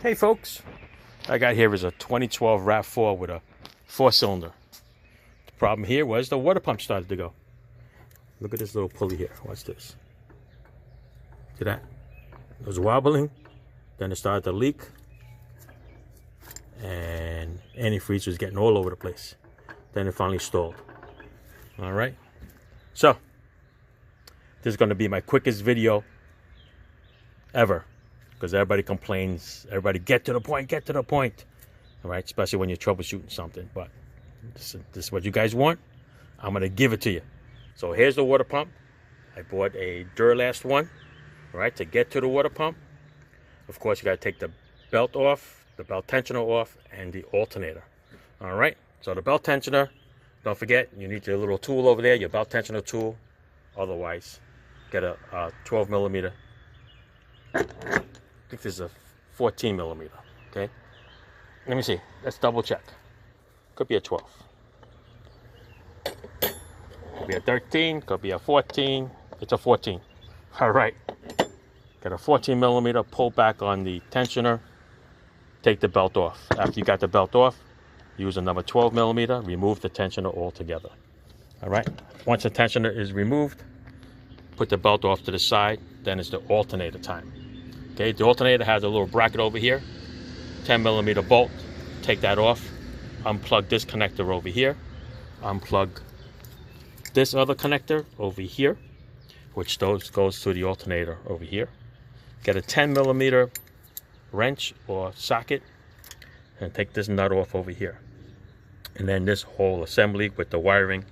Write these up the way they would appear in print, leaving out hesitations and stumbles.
Hey folks, I got here is a 2012 Rav4 with a 4-cylinder. The problem here was the water pump started to go. Look at this little pulley here. Watch this. See that? It was wobbling, then it started to leak, and antifreeze was getting all over the place. Then it finally stalled. All right. So this is going to be my quickest video ever, because everybody complains. Everybody get to the point, get to the point. All right, especially when you're troubleshooting something. But this is what you guys want. I'm going to give it to you. So here's the water pump. I bought a Duralast one, all right, to get to the water pump. Of course, you got to take the belt off, the belt tensioner off, and the alternator. All right, so the belt tensioner, don't forget, you need your little tool over there, your belt tensioner tool. Otherwise, get a 12 millimeter. I think this is a 14 millimeter, okay? Let me see, let's double check. Could be a 12. Could be a 13, could be a 14. It's a 14. All right. Got a 14 millimeter, pull back on the tensioner, take the belt off. After you got the belt off, use another 12 millimeter, remove the tensioner altogether. All right. Once the tensioner is removed, put the belt off to the side, then it's the alternator time. Okay, the alternator has a little bracket over here, 10 millimeter bolt. Take that off, unplug this connector over here, unplug this other connector over here, which goes to the alternator over here. Get a 10 millimeter wrench or socket and take this nut off over here. And then this whole assembly with the wiring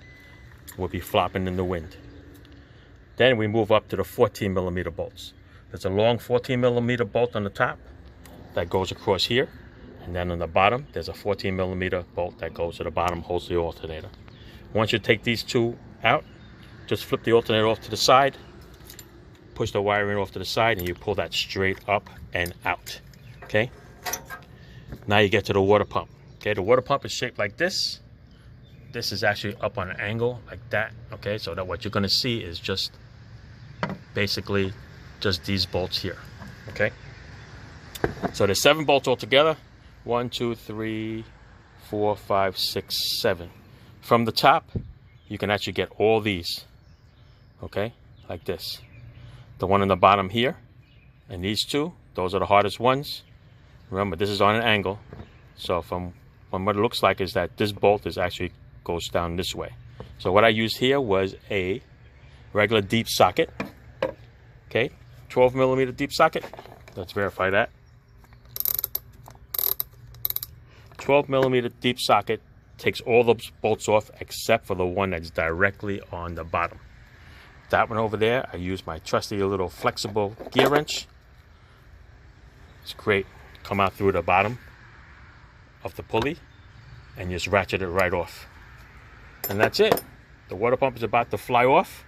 will be flopping in the wind. Then we move up to the 14 millimeter bolts. There's a long 14 millimeter bolt on the top that goes across here. And then on the bottom, there's a 14 millimeter bolt that goes to the bottom, holds the alternator. Once you take these two out, just flip the alternator off to the side, push the wiring off to the side, and you pull that straight up and out. Okay? Now you get to the water pump. Okay, the water pump is shaped like this. This is actually up on an angle like that. Okay, so that what you're going to see is just basically just these bolts here. Okay? So there's 7 bolts altogether. 1, 2, 3, 4, 5, 6, 7. From the top, you can actually get all these, okay, like this. The one on the bottom here, and these two, those are the hardest ones. Remember, this is on an angle, so from what it looks like is that this bolt is actually goes down this way. So what I used here was a regular deep socket, okay, 12 millimeter deep socket. Let's verify that. 12 millimeter deep socket takes all the bolts off except for the one that's directly on the bottom. That one over there, I use my trusty little flexible gear wrench. It's great. Come out through the bottom of the pulley and just ratchet it right off. And that's it. The water pump is about to fly off.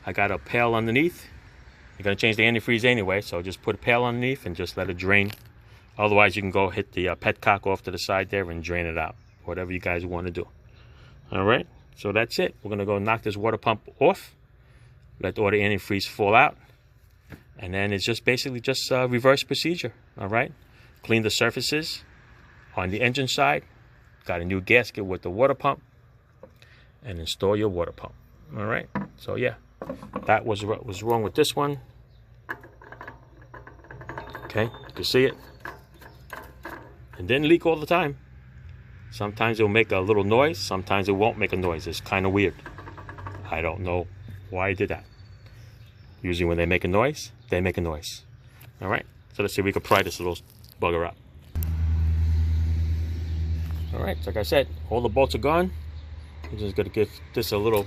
I got a pail underneath. You're going to change the antifreeze anyway, so just put a pail underneath and just let it drain. Otherwise, you can go hit the petcock off to the side there and drain it out. Whatever you guys want to do. All right, so that's it. We're going to go knock this water pump off. Let all the antifreeze fall out. And then it's just basically just a reverse procedure. All right, clean the surfaces on the engine side. Got a new gasket with the water pump. And install your water pump. All right, so yeah, that was what was wrong with this one. Okay, you can see it. It didn't leak all the time. Sometimes it'll make a little noise. Sometimes it won't make a noise. It's kind of weird. I don't know why I did that. Usually when they make a noise, they make a noise. All right, so let's see if we can pry this little bugger out. All right, so like I said, all the bolts are gone. I'm just gonna give this a little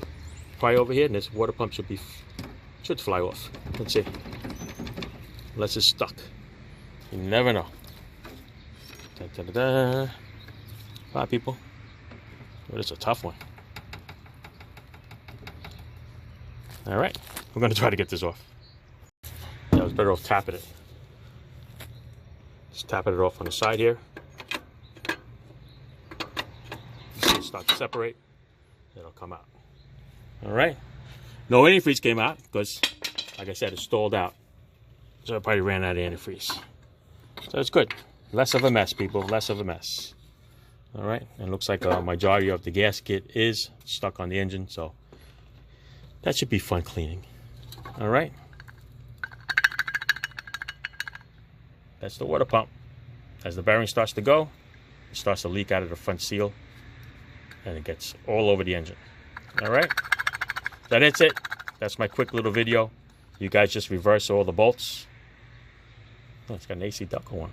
pry over here, and this water pump should fly off. Let's see. Unless it's stuck. You never know. Da, da, da, da. Bye, people. Oh, it's a tough one. All right, we're going to try to get this off. Yeah, I was better off tapping it. Just tapping it off on the side here. See it start to separate. It'll come out. All right. No antifreeze came out because, like I said, it stalled out. So I probably ran out of antifreeze. So it's good. Less of a mess, people, less of a mess. All right, and it looks like a majority of the gasket is stuck on the engine, so that should be fun cleaning. All right, that's the water pump. As the bearing starts to go, it starts to leak out of the front seal, and it gets all over the engine. All right, that's it. That's my quick little video. You guys just reverse all the bolts. Oh, it's got an AC duct on.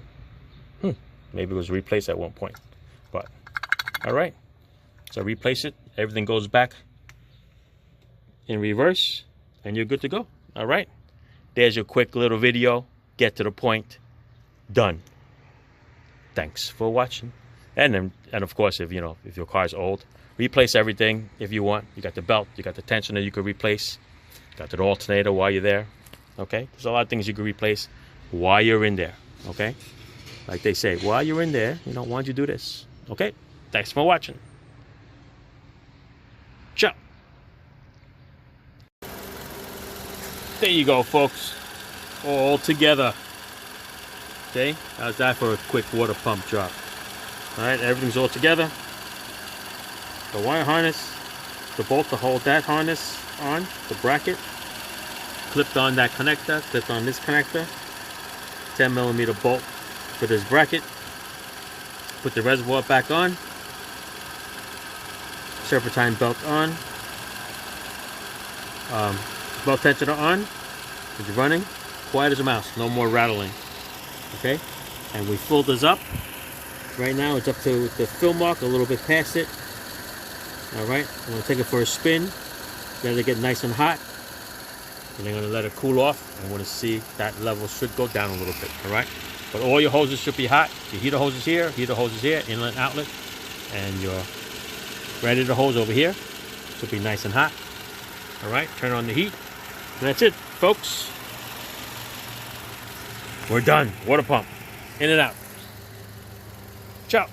Maybe it was replaced at one point. But, all right. So replace it. Everything goes back in reverse, and you're good to go. All right. There's your quick little video. Get to the point. Done. Thanks for watching. And of course, if your car's old, replace everything if you want. You got the belt, you got the tensioner you could replace. Got the alternator while you're there. Okay? There's a lot of things you could replace while you're in there. Okay? Like they say, while you're in there, why don't you do this? Okay? Thanks for watching. Ciao. There you go, folks. All together. Okay? How's that for a quick water pump job? Alright, everything's all together. The wire harness, the bolt to hold that harness on, the bracket, clipped on that connector, clipped on this connector, 10mm bolt for this bracket. Put the reservoir back on, serpentine belt on, belt tensioner on. It's running, quiet as a mouse, no more rattling. Okay, and we filled this up. Right now it's up to the fill mark, a little bit past it. Alright, I'm going to take it for a spin, let it get nice and hot, and I'm going to let it cool off. I want to see that level should go down a little bit. Alright, but all your hoses should be hot. Your heater hose is here, inlet and outlet, and your radiator hose over here should be nice and hot. Alright, turn on the heat. And that's it, folks. We're done. Water pump. In and out. Ciao.